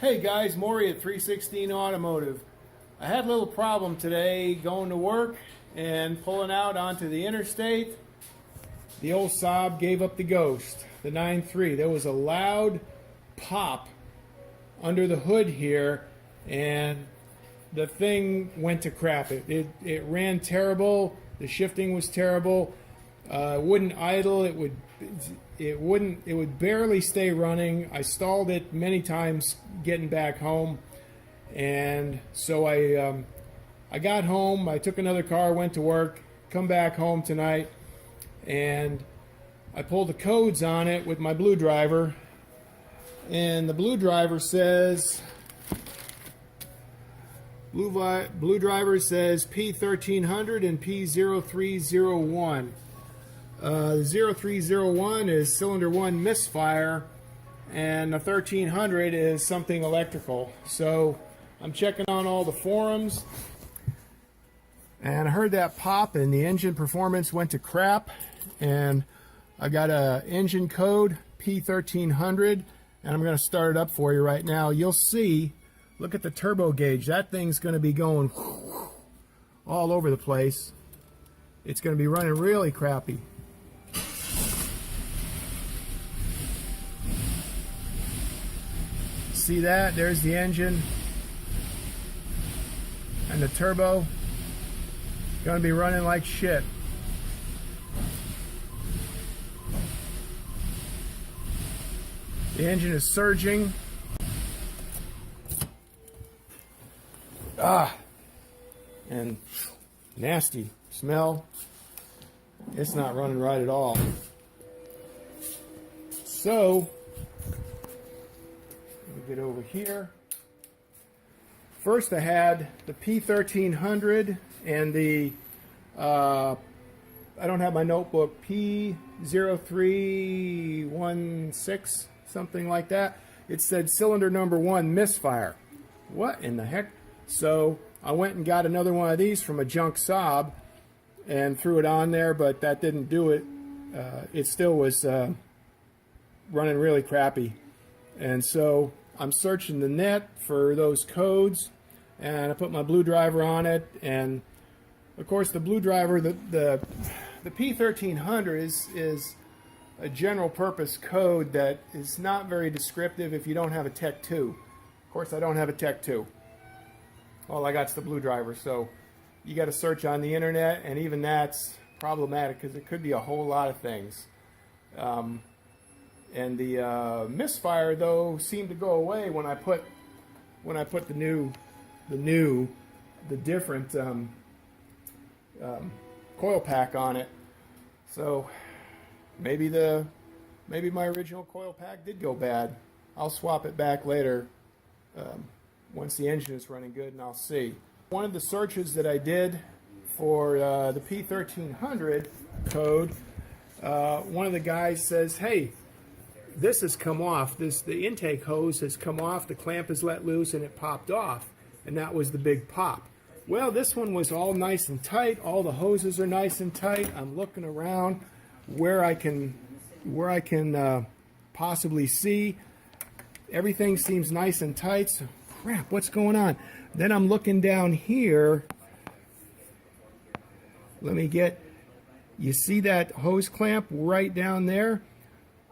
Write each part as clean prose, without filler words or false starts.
Hey guys, Maury at 316 Automotive. I had a little problem today going to work and pulling out onto the interstate. The old Saab gave up the ghost, the 9.3. There was a loud pop under the hood here and the thing went to crap. It ran terrible. The shifting was terrible. It wouldn't idle. It would barely stay running. I stalled it many times getting back home, and so I got home. I took another car, went to work, come back home tonight, and I pulled the codes on it with my blue driver, and the blue driver says P1300 and P0301. 0301 is cylinder 1 misfire, and the 1300 is something electrical. So I'm checking on all the forums, and I heard that pop and the engine performance went to crap, and I got a engine code P1300, and I'm going to start it up for you right now. You'll see, look at the turbo gauge. That thing's going to be going all over the place. It's going to be running really crappy. See that? There's the engine and the turbo. Going to be running like shit. The engine is surging. And nasty smell. It's not running right at all. So let me get over here. First I had the P1300 and the I don't have my notebook, P0316, something like that. It said cylinder number 1 misfire. What in the heck? So I went and got another one of these from a junk Saab and threw it on there, but that didn't do it. It still was running really crappy. And so I'm searching the net for those codes, and I put my blue driver on it, and of course the blue driver, the P1300 is a general purpose code that is not very descriptive if you don't have a Tech 2. Of course I don't have a Tech 2. All I got's the blue driver, so you got to search on the internet, and even that's problematic because it could be a whole lot of things. And the misfire though seemed to go away when I put the different coil pack on it. So maybe my original coil pack did go bad. I'll swap it back later once the engine is running good, and I'll see. One of the searches that I did for the P1300 code, one of the guys says, hey, this has come off. The intake hose has come off, the clamp is let loose, and it popped off. And that was the big pop. Well, this one was all nice and tight. All the hoses are nice and tight. I'm looking around where I can possibly see. Everything seems nice and tight. So, crap, what's going on? Then I'm looking down here. You see that hose clamp right down there?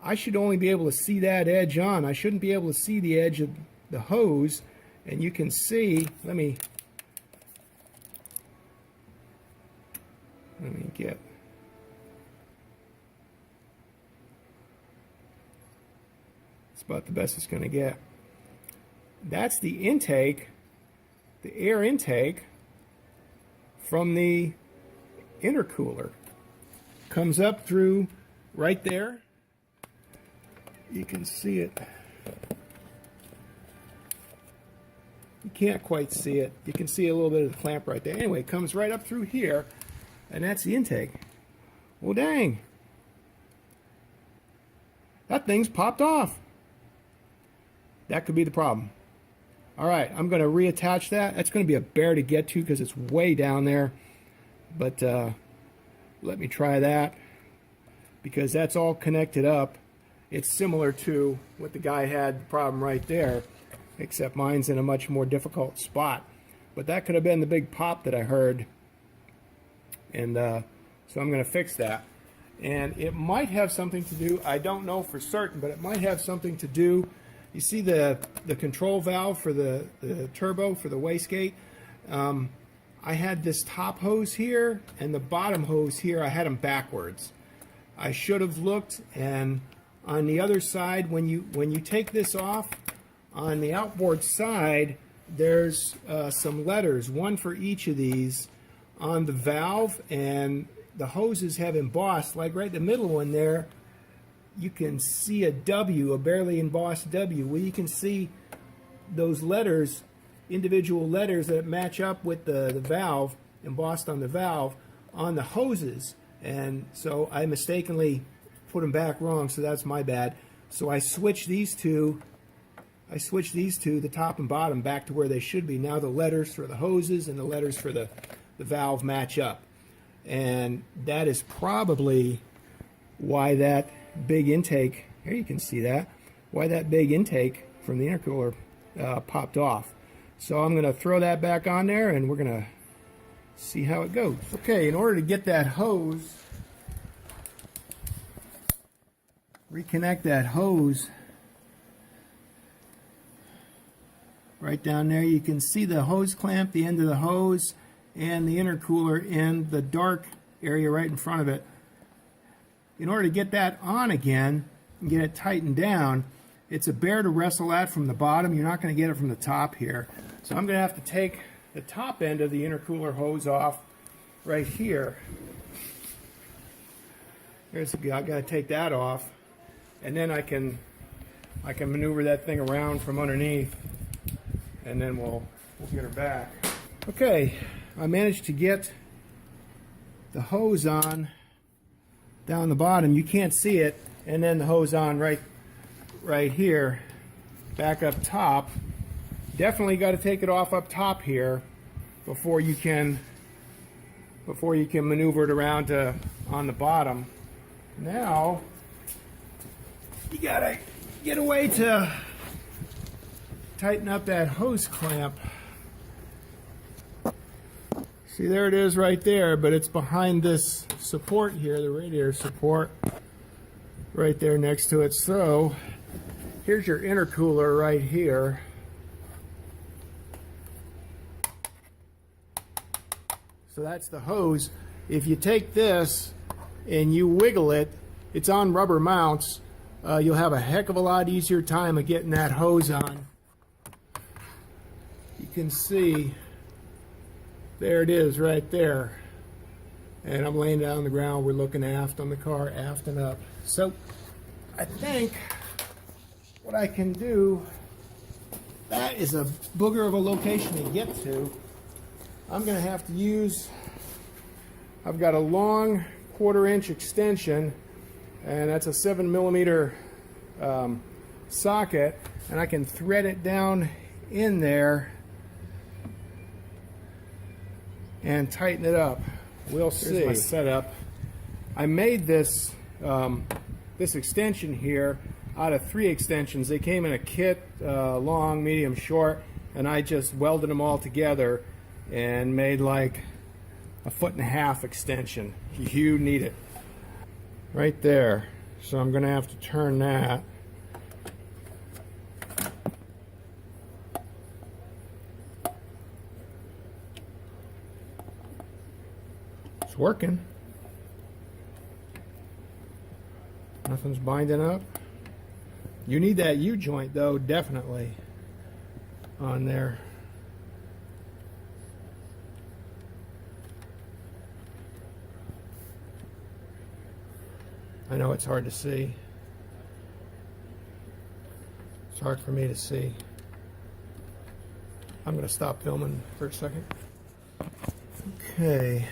I should only be able to see that edge on. I shouldn't be able to see the edge of the hose. And you can see, let me get, it's about the best it's going to get. That's the intake, the air intake from the intercooler. Comes up through right there. You can see it. You can't quite see it. You can see a little bit of the clamp right there. Anyway, it comes right up through here, and that's the intake. Well, dang. That thing's popped off. That could be the problem. All right, I'm going to reattach that. That's going to be a bear to get to because it's way down there. But let me try that because that's all connected up. It's similar to what the guy had the problem right there. except mine's in a much more difficult spot. But that could have been the big pop that I heard, and so I'm going to fix that. And it might have something to do, I don't know for certain, but it might have something to do. You see the control valve for the turbo for the wastegate? I had this top hose here and the bottom hose here, I had them backwards. I should have looked, and on the other side, when you take this off, on the outboard side, there's some letters, one for each of these, on the valve, and the hoses have embossed, like right in the middle one there, you can see a W, a barely embossed W. Well, you can see those letters, individual letters that match up with the valve, embossed on the valve, on the hoses. And so I mistakenly put them back wrong, so that's my bad. So I switched these two, the top and bottom, back to where they should be. Now the letters for the hoses and the letters for the valve match up. And that is probably why that big intake, here you can see that, why that big intake from the intercooler popped off. So I'm going to throw that back on there, and we're going to see how it goes. Okay, in order to get that hose, reconnect that hose right down there, you can see the hose clamp, the end of the hose, and the intercooler in the dark area right in front of it. In order to get that on again and get it tightened down, it's a bear to wrestle at from the bottom. You're not going to get it from the top here. So I'm going to have to take the top end of the intercooler hose off right here. I've got to take that off, and then I can maneuver that thing around from underneath, and then we'll get her back. Okay, I managed to get the hose on down the bottom. You can't see it, and then the hose on right here, back up top. Definitely got to take it off up top here before you can maneuver it around to on the bottom. Now you gotta get a way to tighten up that hose clamp. See, there it is right there, but it's behind this support here, the radiator support, right there next to it. So here's your intercooler right here. So that's the hose. If you take this and you wiggle it, it's on rubber mounts, you'll have a heck of a lot easier time of getting that hose on. You can see, there it is right there. And I'm laying down on the ground, we're looking aft on the car, aft and up. So I think what I can do, that is a booger of a location to get to. I'm going to have to use, I've got a long 1/4 inch extension, and that's a 7mm socket, and I can thread it down in there and tighten it up. We'll see. Here's my setup. I made this this extension here out of 3 extensions. They came in a kit, long, medium, short, and I just welded them all together and made like a 1.5 foot extension. You need it right there. So I'm gonna have to turn that. It's working. Nothing's binding up. You need that U-joint though, definitely on there. I know it's hard to see. It's hard for me to see. I'm going to stop filming for a second. Okay.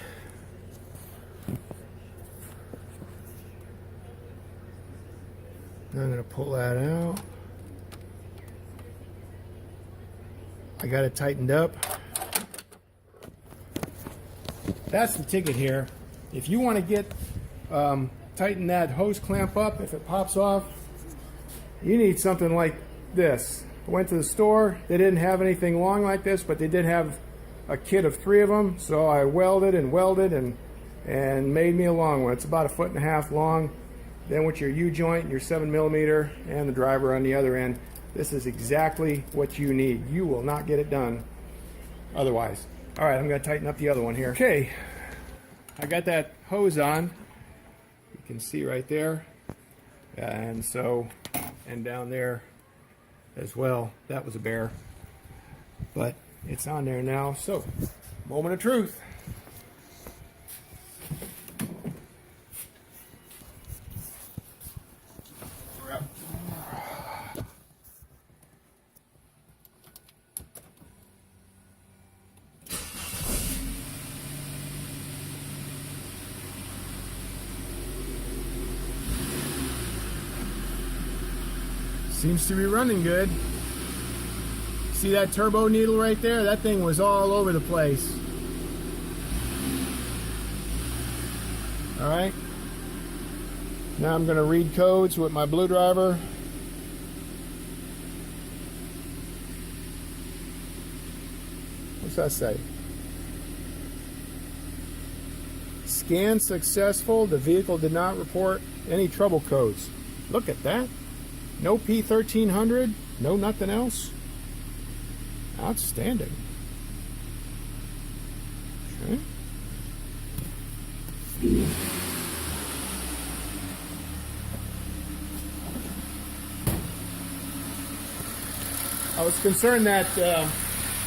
Now I'm going to pull that out. I got it tightened up. That's the ticket here. If you want to get tighten that hose clamp up, if it pops off, you need something like this. I went to the store. They didn't have anything long like this, but they did have a kit of 3 of them. So I welded and made me a long one. It's about 1.5 feet long. Then with your U-joint and your 7mm and the driver on the other end, this is exactly what you need. You will not get it done otherwise. All right, I'm going to tighten up the other one here. Okay, I got that hose on. You can see right there. And so, and down there as well. That was a bear. But it's on there now. So, moment of truth. Seems to be running good. See that turbo needle right there? That thing was all over the place. Alright. Now I'm going to read codes with my blue driver. What's that say? Scan successful. The vehicle did not report any trouble codes. Look at that. No P1300, no nothing else. Outstanding. Okay. I was concerned that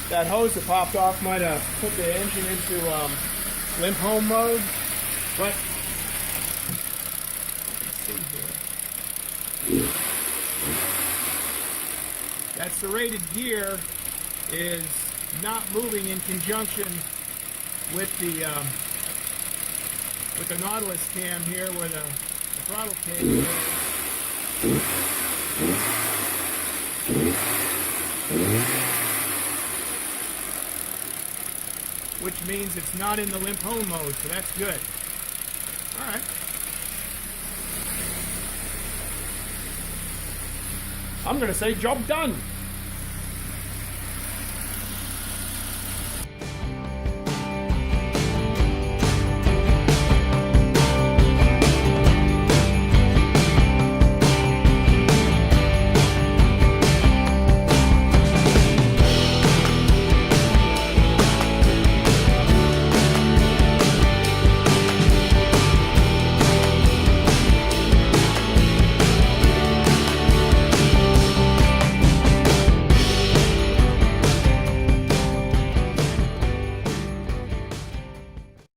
that hose that popped off might have put the engine into limp home mode, but let's see here. That's the rated gear is not moving in conjunction with the Nautilus cam here, where the throttle cam is. Which means it's not in the limp home mode, so that's good. All right. I'm going to say job done.